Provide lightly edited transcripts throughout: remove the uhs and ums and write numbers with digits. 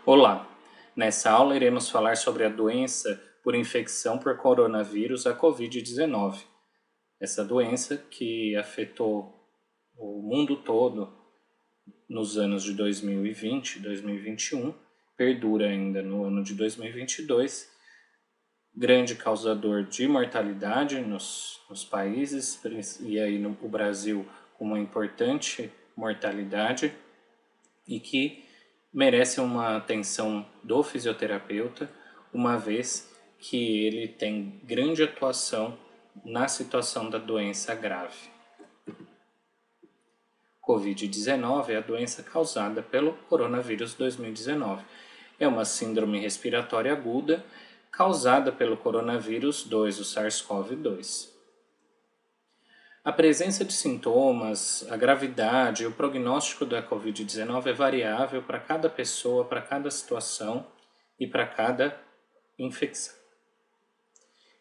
Olá! Nessa aula iremos falar sobre a doença por infecção por coronavírus, a Covid-19. Essa doença que afetou o mundo todo nos anos de 2020 e 2021, perdura ainda no ano de 2022, grande causador de mortalidade nos países, e aí o Brasil com uma importante mortalidade, e que merece uma atenção do fisioterapeuta, uma vez que ele tem grande atuação na situação da doença grave. Covid-19 é a doença causada pelo coronavírus 2019. É uma síndrome respiratória aguda causada pelo coronavírus 2, o SARS-CoV-2. A presença de sintomas, a gravidade e o prognóstico da Covid-19 é variável para cada pessoa, para cada situação e para cada infecção.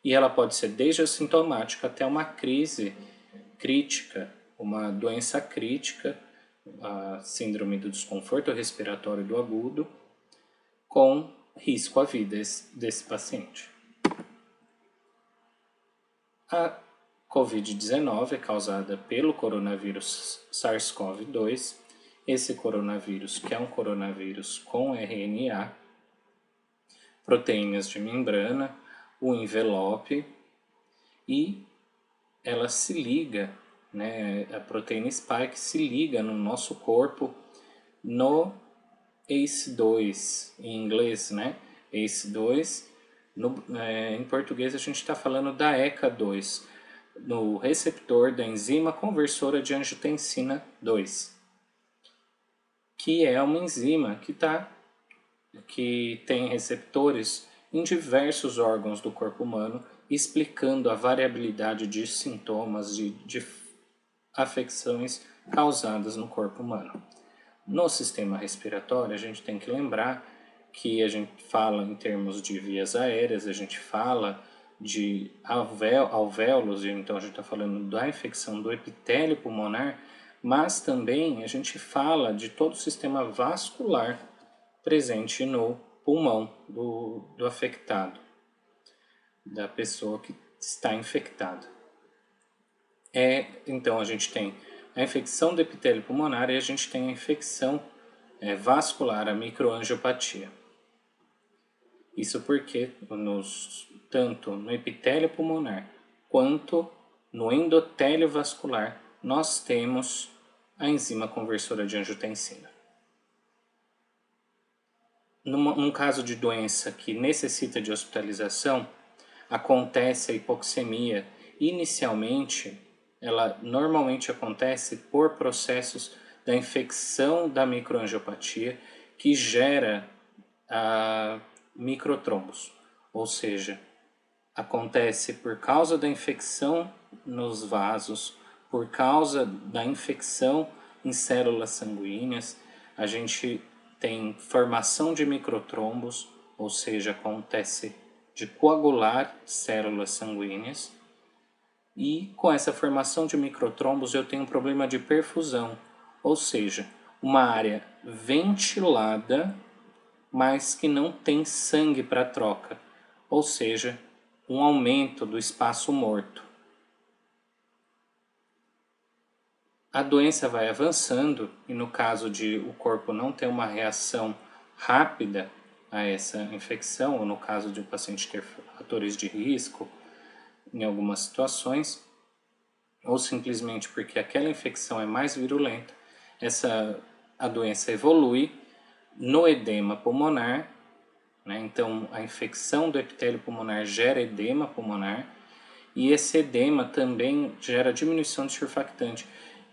E ela pode ser desde assintomática até uma crise crítica, uma doença crítica, a síndrome do desconforto respiratório do agudo, com risco à vida desse paciente. A Covid-19 é causada pelo coronavírus SARS-CoV-2, esse coronavírus que é um coronavírus com RNA, proteínas de membrana, o envelope, e ela se liga, a proteína spike se liga no nosso corpo no ACE2, em inglês, ACE2, em português a gente está falando da ECA2, no receptor da enzima conversora de angiotensina 2, que é uma enzima que tem receptores em diversos órgãos do corpo humano, explicando a variabilidade de sintomas de afecções causadas no corpo humano. No sistema respiratório, a gente tem que lembrar que a gente fala em termos de vias aéreas, a gente fala de alvéolos, então a gente está falando da infecção do epitélio pulmonar, mas também a gente fala de todo o sistema vascular presente no pulmão do afetado, da pessoa que está infectada. Então a gente tem a infecção do epitélio pulmonar e a gente tem a infecção vascular, a microangiopatia. Isso porque tanto no epitélio pulmonar quanto no endotélio vascular nós temos a enzima conversora de angiotensina. Num caso de doença que necessita de hospitalização, acontece a hipoxemia. Inicialmente, ela normalmente acontece por processos da infecção da microangiopatia que gera microtrombos, ou seja, acontece por causa da infecção nos vasos, por causa da infecção em células sanguíneas, a gente tem formação de microtrombos, ou seja, acontece de coagular células sanguíneas, e com essa formação de microtrombos eu tenho um problema de perfusão, ou seja, uma área ventilada, mas que não tem sangue para troca, ou seja, um aumento do espaço morto. A doença vai avançando e no caso de o corpo não ter uma reação rápida a essa infecção, ou no caso de o paciente ter fatores de risco em algumas situações, ou simplesmente porque aquela infecção é mais virulenta, a doença evolui no edema pulmonar, Então a infecção do epitélio pulmonar gera edema pulmonar e esse edema também gera diminuição de surfactante.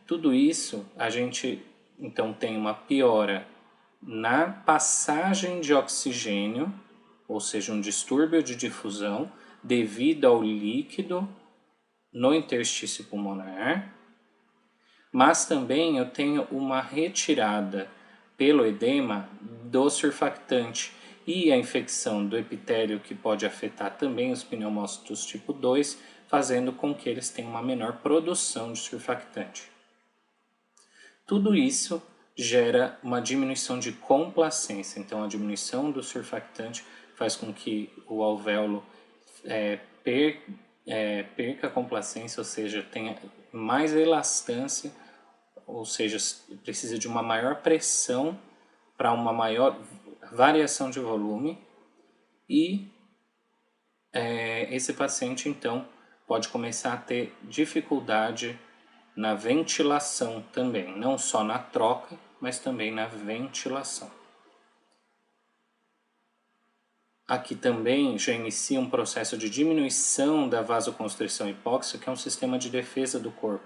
Tudo isso a gente então tem uma piora na passagem de oxigênio, ou seja, um distúrbio de difusão devido ao líquido no interstício pulmonar, mas também eu tenho uma retirada pelo edema do surfactante e a infecção do epitélio que pode afetar também os pneumócitos tipo 2, fazendo com que eles tenham uma menor produção de surfactante. Tudo isso gera uma diminuição de complacência. Então, a diminuição do surfactante faz com que o alvéolo perca a complacência, ou seja, tenha mais elastância, ou seja, precisa de uma maior pressão para uma maior variação de volume, e esse paciente então pode começar a ter dificuldade na ventilação também, não só na troca, mas também na ventilação. Aqui também já inicia um processo de diminuição da vasoconstrição hipóxica, que é um sistema de defesa do corpo,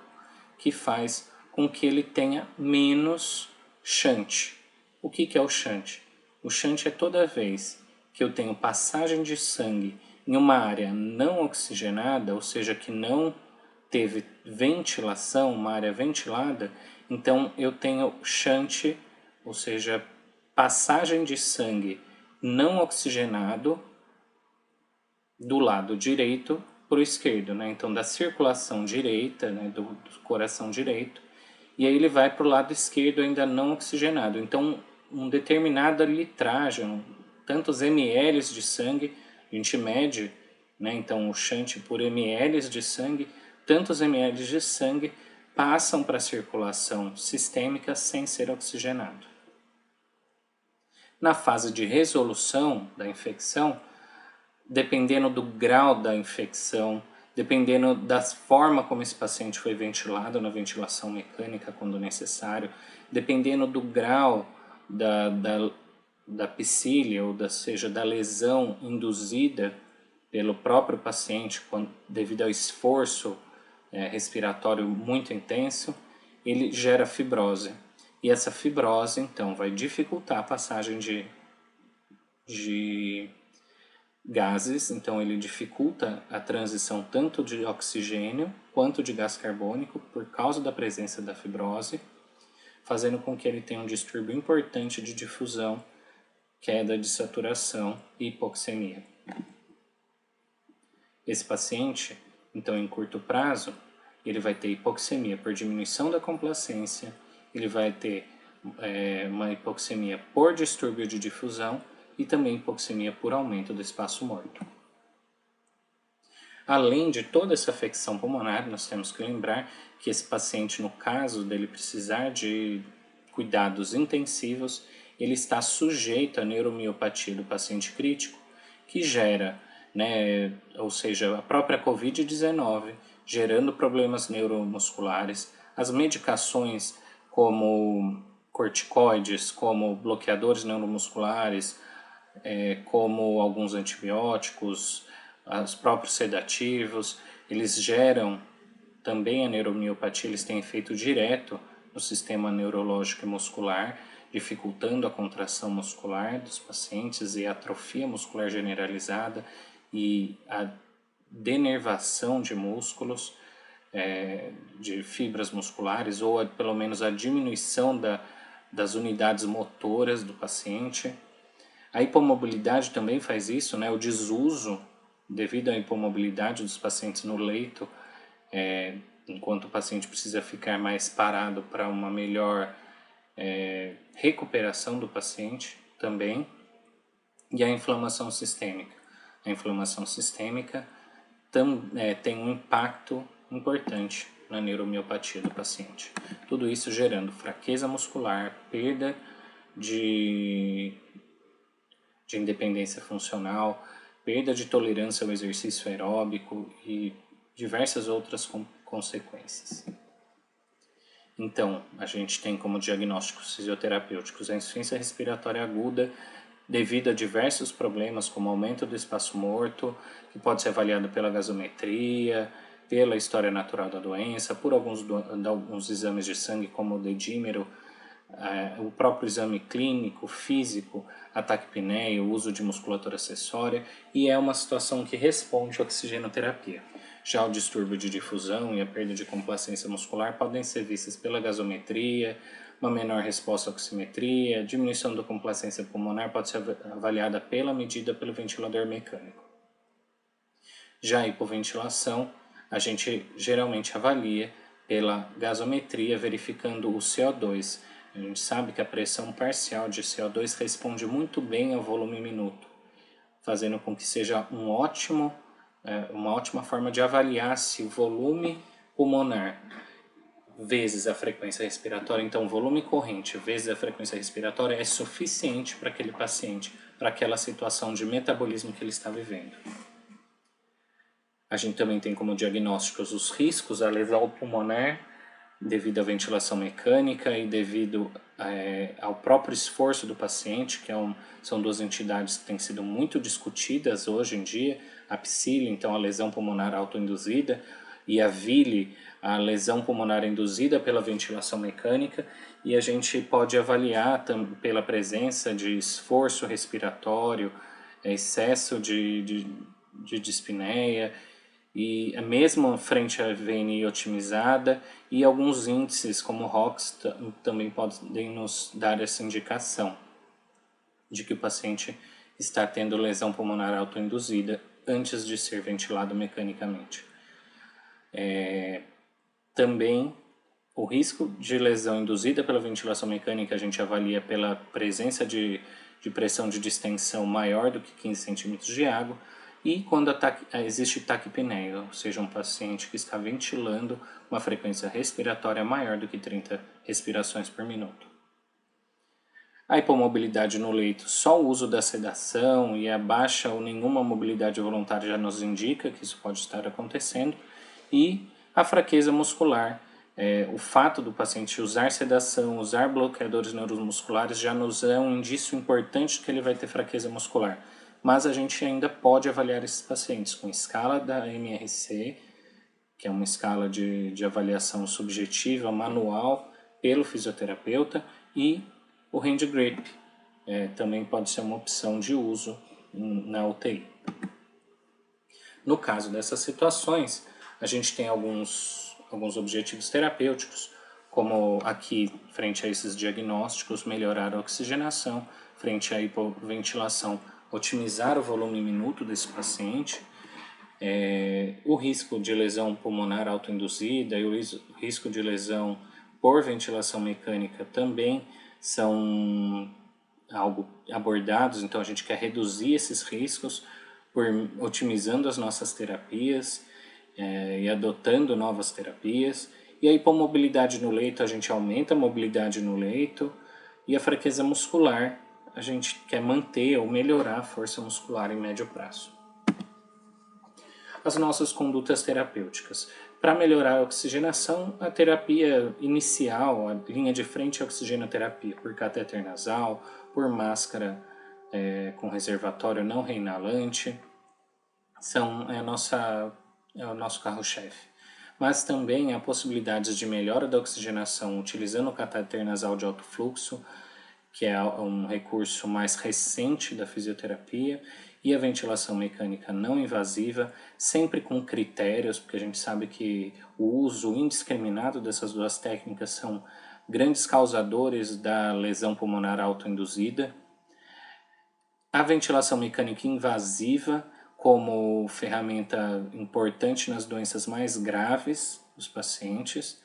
que faz com que ele tenha menos shunt. O que é o shunt? O shunt é toda vez que eu tenho passagem de sangue em uma área não oxigenada, ou seja, que não teve ventilação, uma área ventilada, então eu tenho shunt, ou seja, passagem de sangue não oxigenado do lado direito para o esquerdo, né? Então da circulação direita, né, do coração direito, e aí ele vai para o lado esquerdo ainda não oxigenado. Então uma determinada litragem, tantos ml de sangue, a gente mede, né, então o shunt por ml de sangue, tantos ml de sangue passam para a circulação sistêmica sem ser oxigenado. Na fase de resolução da infecção, dependendo do grau da infecção, dependendo da forma como esse paciente foi ventilado na ventilação mecânica quando necessário, dependendo do grau da psília, ou seja, da lesão induzida pelo próprio paciente devido ao esforço respiratório muito intenso, ele gera fibrose. E essa fibrose, então, vai dificultar a passagem de gases, então ele dificulta a transição tanto de oxigênio quanto de gás carbônico por causa da presença da fibrose, fazendo com que ele tenha um distúrbio importante de difusão, queda de saturação e hipoxemia. Esse paciente, então, em curto prazo, ele vai ter hipoxemia por diminuição da complacência, ele vai ter uma hipoxemia por distúrbio de difusão e também hipoxemia por aumento do espaço morto. Além de toda essa afecção pulmonar, nós temos que lembrar que esse paciente, no caso dele precisar de cuidados intensivos, ele está sujeito à neuromiopatia do paciente crítico, que gera, né, ou seja, a própria COVID-19, gerando problemas neuromusculares, as medicações como corticoides, como bloqueadores neuromusculares, como alguns antibióticos, os próprios sedativos, eles geram também a neuromiopatia, eles têm efeito direto no sistema neurológico e muscular, dificultando a contração muscular dos pacientes e a atrofia muscular generalizada e a denervação de músculos, de fibras musculares, ou pelo menos a diminuição das unidades motoras do paciente. A hipomobilidade também faz isso, né? O desuso devido à hipomobilidade dos pacientes no leito, enquanto o paciente precisa ficar mais parado para uma melhor recuperação do paciente também. E a inflamação sistêmica. A inflamação sistêmica tem um impacto importante na neuromiopatia do paciente. Tudo isso gerando fraqueza muscular, perda de independência funcional, perda de tolerância ao exercício aeróbico e diversas outras consequências. Então, a gente tem como diagnósticos fisioterapêuticos a insuficiência respiratória aguda devido a diversos problemas, como aumento do espaço morto, que pode ser avaliado pela gasometria, pela história natural da doença, por alguns exames de sangue, como o dedímero, o próprio exame clínico, físico, a taquipneia, o uso de musculatura acessória, e é uma situação que responde à oxigenoterapia. Já o distúrbio de difusão e a perda de complacência muscular podem ser vistas pela gasometria, uma menor resposta à oximetria, diminuição da complacência pulmonar pode ser avaliada pela medida pelo ventilador mecânico. Já a hipoventilação, a gente geralmente avalia pela gasometria, verificando o CO2 A gente sabe que a pressão parcial de CO2 responde muito bem ao volume minuto, fazendo com que seja uma ótima forma de avaliar se o volume pulmonar vezes a frequência respiratória, então o volume corrente vezes a frequência respiratória é suficiente para aquele paciente, para aquela situação de metabolismo que ele está vivendo. A gente também tem como diagnósticos os riscos à lesão pulmonar devido à ventilação mecânica e devido ao próprio esforço do paciente, que são duas entidades que têm sido muito discutidas hoje em dia, a PSILE, então a lesão pulmonar autoinduzida, e a VILE, a lesão pulmonar induzida pela ventilação mecânica, e a gente pode avaliar pela presença de esforço respiratório, excesso de dispneia, e mesmo frente à VNI otimizada, e alguns índices como o ROX também podem nos dar essa indicação de que o paciente está tendo lesão pulmonar autoinduzida antes de ser ventilado mecanicamente. Também o risco de lesão induzida pela ventilação mecânica a gente avalia pela presença de pressão de distensão maior do que 15 centímetros de água, e quando existe taquipneia, ou seja, um paciente que está ventilando uma frequência respiratória maior do que 30 respirações por minuto. A hipomobilidade no leito, só o uso da sedação e a baixa ou nenhuma mobilidade voluntária já nos indica que isso pode estar acontecendo. E a fraqueza muscular, o fato do paciente usar sedação, usar bloqueadores neuromusculares já nos é um indício importante de que ele vai ter fraqueza muscular. Mas a gente ainda pode avaliar esses pacientes com escala da MRC, que é uma escala de avaliação subjetiva, manual, pelo fisioterapeuta, e o hand grip, também pode ser uma opção de uso na UTI. No caso dessas situações, a gente tem alguns objetivos terapêuticos, como aqui, frente a esses diagnósticos, melhorar a oxigenação, frente à hipoventilação, otimizar o volume minuto desse paciente, o risco de lesão pulmonar autoinduzida e o risco de lesão por ventilação mecânica também são algo abordados, então a gente quer reduzir esses riscos otimizando as nossas terapias e adotando novas terapias. E a hipomobilidade no leito, a gente aumenta a mobilidade no leito, e a fraqueza muscular, a gente quer manter ou melhorar a força muscular em médio prazo. As nossas condutas terapêuticas. Para melhorar a oxigenação, a terapia inicial, a linha de frente é a oxigenoterapia, por catéter nasal, por máscara com reservatório não reinalante, é o nosso carro-chefe. Mas também há possibilidades de melhora da oxigenação utilizando o catéter nasal de alto fluxo, que é um recurso mais recente da fisioterapia, e a ventilação mecânica não invasiva, sempre com critérios, porque a gente sabe que o uso indiscriminado dessas duas técnicas são grandes causadores da lesão pulmonar autoinduzida. A ventilação mecânica invasiva como ferramenta importante nas doenças mais graves dos pacientes,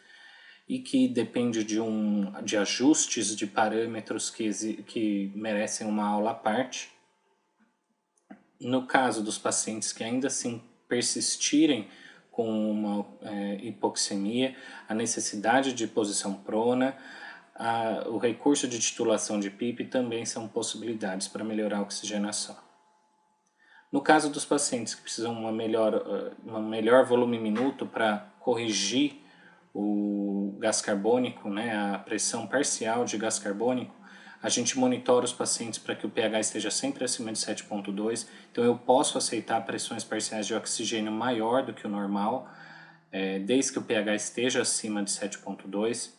e que depende de ajustes de parâmetros que merecem uma aula à parte. No caso dos pacientes que ainda assim persistirem com uma hipoxemia, a necessidade de posição prona, o recurso de titulação de PIP também são possibilidades para melhorar a oxigenação. No caso dos pacientes que precisam uma melhor volume minuto para corrigir o gás carbônico, a pressão parcial de gás carbônico, a gente monitora os pacientes para que o pH esteja sempre acima de 7,2, então eu posso aceitar pressões parciais de oxigênio maior do que o normal, desde que o pH esteja acima de 7,2.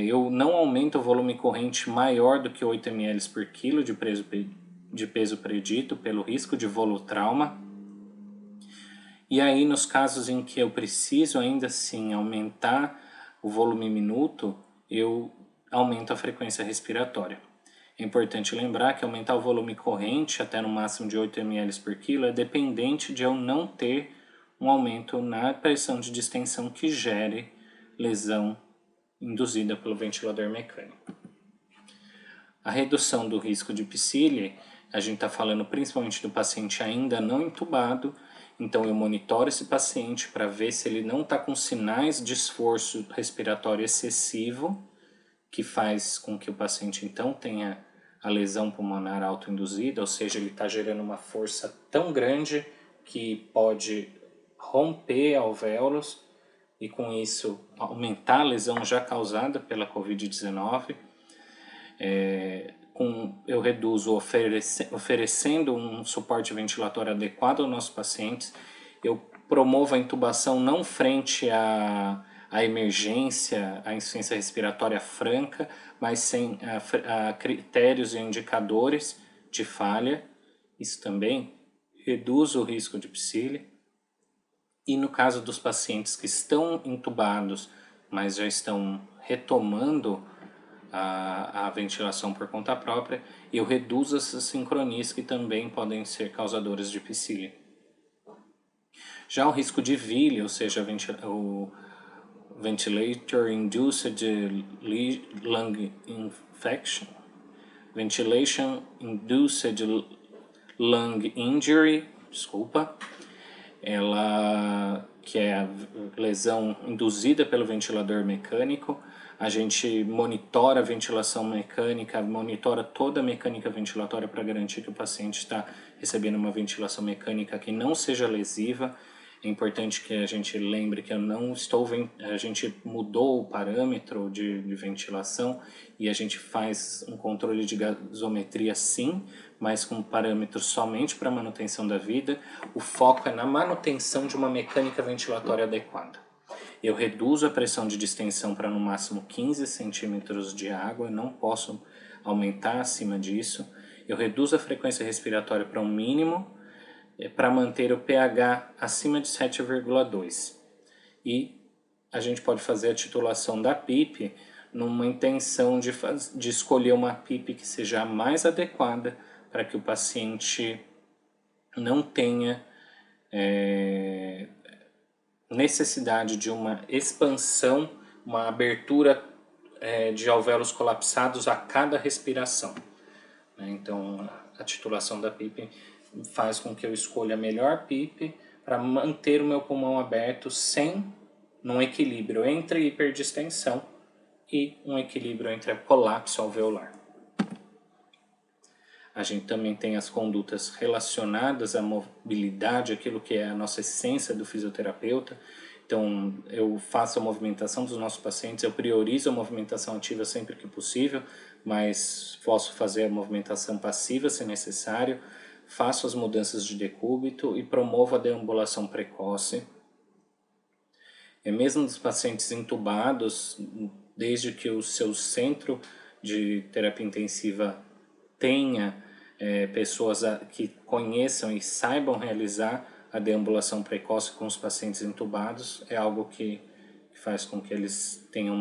Eu não aumento o volume corrente maior do que 8 ml por quilo de peso predito pelo risco de volutrauma. E aí, nos casos em que eu preciso ainda assim aumentar o volume minuto, eu aumento a frequência respiratória. É importante lembrar que aumentar o volume corrente até no máximo de 8 ml por quilo é dependente de eu não ter um aumento na pressão de distensão que gere lesão induzida pelo ventilador mecânico. A redução do risco de psile, a gente está falando principalmente do paciente ainda não entubado, então eu monitoro esse paciente para ver se ele não está com sinais de esforço respiratório excessivo, que faz com que o paciente então tenha a lesão pulmonar autoinduzida, ou seja, ele está gerando uma força tão grande que pode romper alvéolos e com isso aumentar a lesão já causada pela Covid-19. Eu reduzo oferecendo um suporte ventilatório adequado aos nossos pacientes. Eu promovo a intubação não frente à emergência, à insuficiência respiratória franca, mas sem a critérios e indicadores de falha. Isso também reduz o risco de psile. E no caso dos pacientes que estão intubados, mas já estão retomando a ventilação por conta própria, eu reduzo essas sincronias que também podem ser causadores de psile. Já o risco de VILI, ou seja, o Ventilator-Induced Lung Infection, Ventilation-Induced Lung Injury, que é a lesão induzida pelo ventilador mecânico. A gente monitora a ventilação mecânica, monitora toda a mecânica ventilatória para garantir que o paciente está recebendo uma ventilação mecânica que não seja lesiva. É importante que a gente lembre que a gente mudou o parâmetro de ventilação e a gente faz um controle de gasometria sim, mas com parâmetros somente para manutenção da vida. O foco é na manutenção de uma mecânica ventilatória adequada. Eu reduzo a pressão de distensão para no máximo 15 centímetros de água, eu não posso aumentar acima disso. Eu reduzo a frequência respiratória para um mínimo, para manter o pH acima de 7,2. E a gente pode fazer a titulação da PIP numa intenção de escolher uma PIP que seja a mais adequada para que o paciente não tenha necessidade de uma expansão, uma abertura de alvéolos colapsados a cada respiração. Então, a titulação da PIP faz com que eu escolha a melhor PIP para manter o meu pulmão aberto num equilíbrio entre hiperdistensão e um equilíbrio entre colapso alveolar. A gente também tem as condutas relacionadas à mobilidade, aquilo que é a nossa essência do fisioterapeuta. Então, eu faço a movimentação dos nossos pacientes, eu priorizo a movimentação ativa sempre que possível, mas posso fazer a movimentação passiva se necessário, faço as mudanças de decúbito e promovo a deambulação precoce. Mesmo dos pacientes intubados, desde que o seu centro de terapia intensiva tenha pessoas que conheçam e saibam realizar a deambulação precoce com os pacientes intubados, é algo que faz com que eles tenham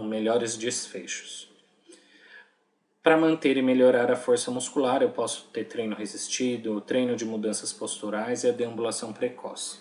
melhores desfechos. Para manter e melhorar a força muscular, eu posso ter treino resistido, treino de mudanças posturais e a deambulação precoce.